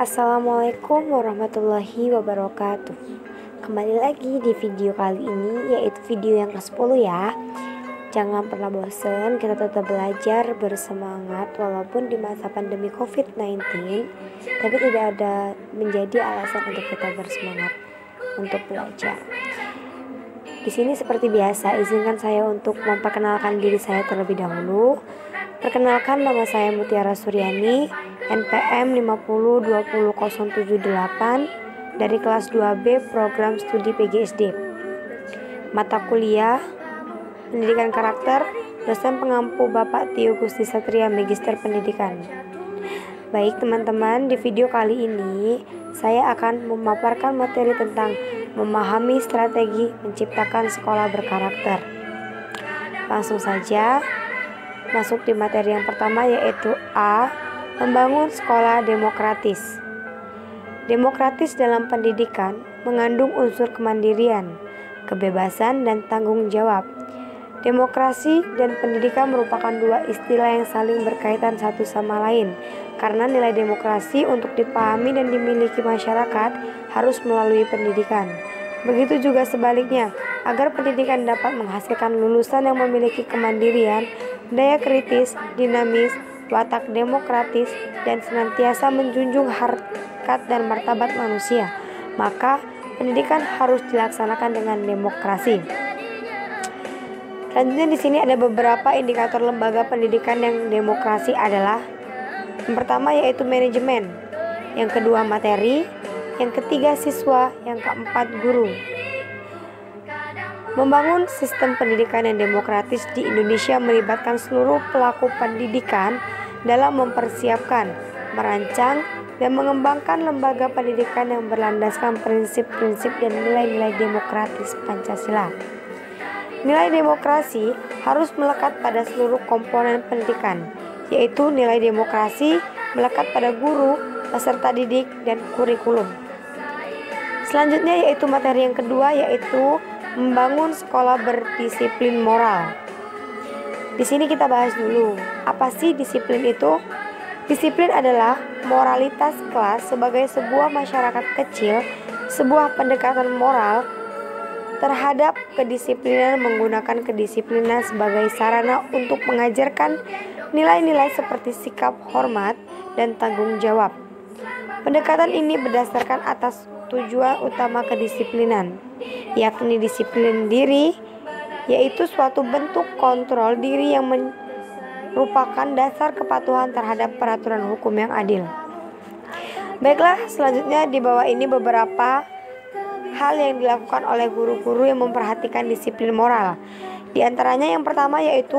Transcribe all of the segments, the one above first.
Assalamualaikum warahmatullahi wabarakatuh. Kembali lagi di video kali ini, yaitu video yang ke-10 ya. Jangan pernah bosan, kita tetap belajar bersemangat walaupun di masa pandemi COVID-19, tapi tidak ada menjadi alasan untuk kita bersemangat untuk belajar. Di sini seperti biasa, izinkan saya untuk memperkenalkan diri saya terlebih dahulu. Perkenalkan, nama saya Mutiara Suryani, NPM 5020078 dari kelas 2B program studi PGSD. Mata kuliah Pendidikan Karakter, dosen pengampu Bapak Tio Gusti Satria, Magister Pendidikan. Baik teman-teman, di video kali ini saya akan memaparkan materi tentang memahami strategi menciptakan sekolah berkarakter. Langsung saja masuk di materi yang pertama, yaitu A. Membangun sekolah demokratis. Demokratis dalam pendidikan mengandung unsur kemandirian, kebebasan, dan tanggung jawab. Demokrasi dan pendidikan merupakan dua istilah yang saling berkaitan satu sama lain, karena nilai demokrasi untuk dipahami dan dimiliki masyarakat harus melalui pendidikan. Begitu juga sebaliknya, agar pendidikan dapat menghasilkan lulusan yang memiliki kemandirian, daya kritis, dinamis, watak demokratis, dan senantiasa menjunjung harkat dan martabat manusia, maka pendidikan harus dilaksanakan dengan demokrasi. Selanjutnya di sini ada beberapa indikator lembaga pendidikan yang demokrasi adalah: yang pertama yaitu manajemen, yang kedua materi, yang ketiga siswa, yang keempat guru. Membangun sistem pendidikan yang demokratis di Indonesia melibatkan seluruh pelaku pendidikan dalam mempersiapkan, merancang, dan mengembangkan lembaga pendidikan yang berlandaskan prinsip-prinsip dan nilai-nilai demokratis Pancasila. Nilai demokrasi harus melekat pada seluruh komponen pendidikan, yaitu nilai demokrasi melekat pada guru, peserta didik, dan kurikulum. Selanjutnya yaitu materi yang kedua, yaitu membangun sekolah berdisiplin moral. Di sini kita bahas dulu, apa sih disiplin itu? Disiplin adalah moralitas kelas sebagai sebuah masyarakat kecil, sebuah pendekatan moral terhadap kedisiplinan, menggunakan kedisiplinan sebagai sarana untuk mengajarkan nilai-nilai seperti sikap hormat dan tanggung jawab. Pendekatan ini berdasarkan atas tujuan utama kedisiplinan, yakni disiplin diri, yaitu suatu bentuk kontrol diri yang merupakan dasar kepatuhan terhadap peraturan hukum yang adil. Baiklah, selanjutnya di bawah ini beberapa hal yang dilakukan oleh guru-guru yang memperhatikan disiplin moral. Di antaranya yang pertama yaitu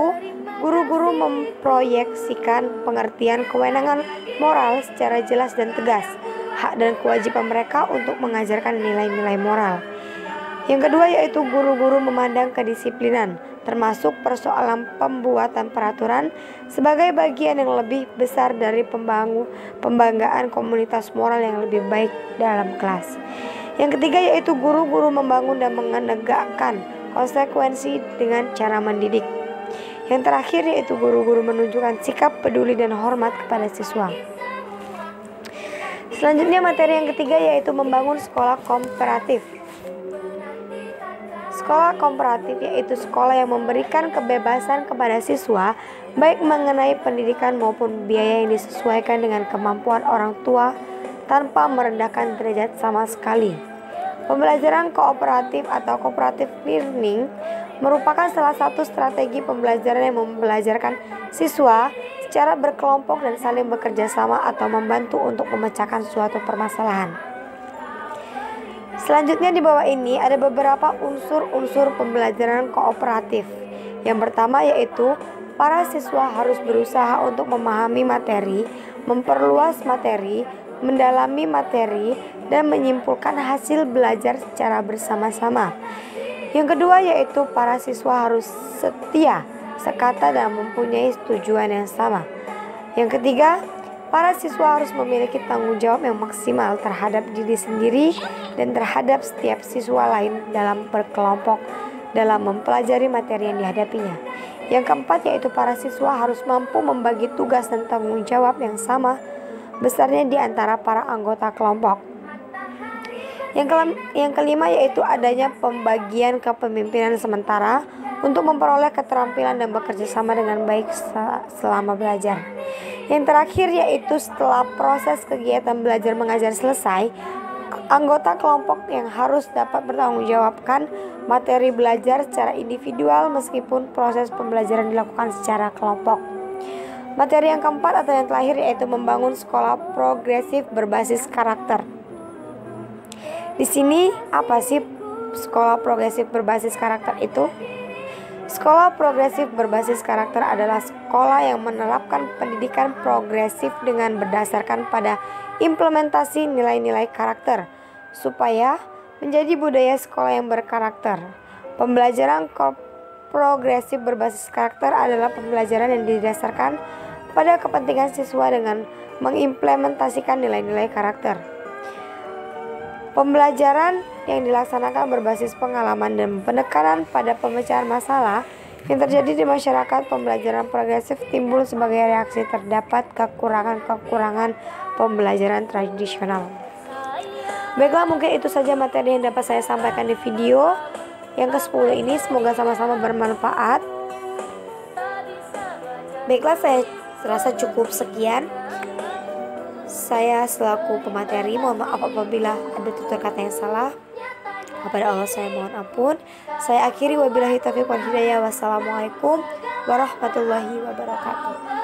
guru-guru memproyeksikan pengertian kewenangan moral secara jelas dan tegas, hak dan kewajiban mereka untuk mengajarkan nilai-nilai moral. Yang kedua yaitu guru-guru memandang kedisiplinan, termasuk persoalan pembuatan peraturan, sebagai bagian yang lebih besar dari pembanggaan komunitas moral yang lebih baik dalam kelas. Yang ketiga yaitu guru-guru membangun dan menegakkan konsekuensi dengan cara mendidik. Yang terakhir yaitu guru-guru menunjukkan sikap peduli dan hormat kepada siswa. Selanjutnya materi yang ketiga yaitu membangun sekolah kooperatif. Sekolah kooperatif yaitu sekolah yang memberikan kebebasan kepada siswa, baik mengenai pendidikan maupun biaya yang disesuaikan dengan kemampuan orang tua tanpa merendahkan derajat sama sekali. Pembelajaran kooperatif atau cooperative learning merupakan salah satu strategi pembelajaran yang membelajarkan siswa secara berkelompok dan saling bekerja sama atau membantu untuk memecahkan suatu permasalahan. Selanjutnya di bawah ini ada beberapa unsur-unsur pembelajaran kooperatif. Yang pertama yaitu para siswa harus berusaha untuk memahami materi, memperluas materi, mendalami materi, dan menyimpulkan hasil belajar secara bersama-sama. Yang kedua yaitu para siswa harus setia, sekata, dan mempunyai tujuan yang sama. Yang ketiga, para siswa harus memiliki tanggung jawab yang maksimal terhadap diri sendiri dan terhadap setiap siswa lain dalam berkelompok dalam mempelajari materi yang dihadapinya. Yang keempat yaitu para siswa harus mampu membagi tugas dan tanggung jawab yang sama, besarnya di antara para anggota kelompok. Yang kelima yaitu adanya pembagian kepemimpinan sementara untuk memperoleh keterampilan dan bekerja sama dengan baik selama belajar. Yang terakhir yaitu setelah proses kegiatan belajar mengajar selesai, anggota kelompok yang harus dapat bertanggungjawabkan materi belajar secara individual meskipun proses pembelajaran dilakukan secara kelompok. Materi yang keempat atau yang terakhir yaitu membangun sekolah progresif berbasis karakter. Di sini apa sih sekolah progresif berbasis karakter itu? Sekolah progresif berbasis karakter adalah sekolah yang menerapkan pendidikan progresif dengan berdasarkan pada implementasi nilai-nilai karakter supaya menjadi budaya sekolah yang berkarakter. Pembelajaran progresif berbasis karakter adalah pembelajaran yang didasarkan pada kepentingan siswa dengan mengimplementasikan nilai-nilai karakter. Pembelajaran yang dilaksanakan berbasis pengalaman dan penekanan pada pemecahan masalah yang terjadi di masyarakat. Pembelajaran progresif timbul sebagai reaksi terdapat kekurangan-kekurangan pembelajaran tradisional. Baiklah, mungkin itu saja materi yang dapat saya sampaikan di video yang ke-10 ini. Semoga sama-sama bermanfaat. Baiklah, saya rasa cukup sekian. Saya selaku pemateri mohon maaf apabila ada tutur kata yang salah. Kepada Allah saya mohon ampun. Saya akhiri wabillahi taufiq wal hidayah. Wassalamualaikum warahmatullahi wabarakatuh.